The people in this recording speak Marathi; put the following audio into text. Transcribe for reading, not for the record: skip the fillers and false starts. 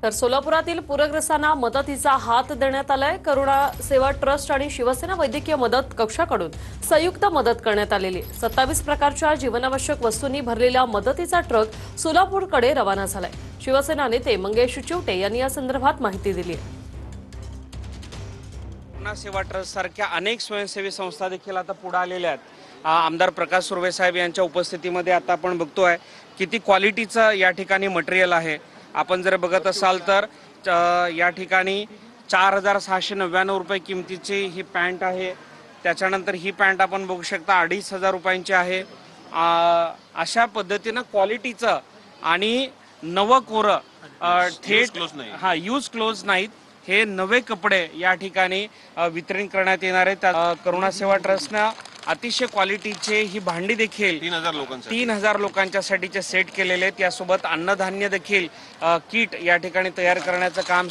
तर सोलापुरातील पूरग्रस्तांना मदतीचा हात देण्यात आलाय। करुणा सेवा ट्रस्ट आणि शिवसेना वैद्यकीय मदत कक्षाकडून संयुक्त मदत करण्यात आलेली 27 प्रकारच्या जीवनावश्यक वस्तूंनी भरलेला मदतीचा ट्रक सोलापूरकडे रवाना झालाय। शिवसेना नेते मंगेश चिवटे यांनी या संदर्भात माहिती दिली आहे। करुणा सेवा ट्रस्ट सारख्या अनेक स्वयंसेवी संस्था देखील आता पुढे आलेल्या आहेत। आमदार प्रकाश सुर्वे साहेब यांच्या उपस्थितीमध्ये आता आपण बघतोय किती क्वालिटीचं या ठिकाणी मटेरियल आहे। आपण जर बघत असाल तर या ठिकाणी 4699 रुपये किमतीची ही पॅन्ट आहे। त्याच्यानंतर ही पॅन्ट आपण बघू शकता 2500 रुपयांची आहे। अशा पद्धतीनं क्वालिटीचं आणि नवं कोरं थेट यूज क्लोज नाहीत, हे नवे कपडे या ठिकाणी वितरण करण्यात येणार आहे। करुणा सेवा ट्रस्टनं अतिशय क्वालिटीचे ही भांडी देखील 3000 लोकांच्यासाठीचे सेट केलेले आहेत। यासोबत अन्नधान्य देखील किट या ठिकाणी तयार करण्याचं काम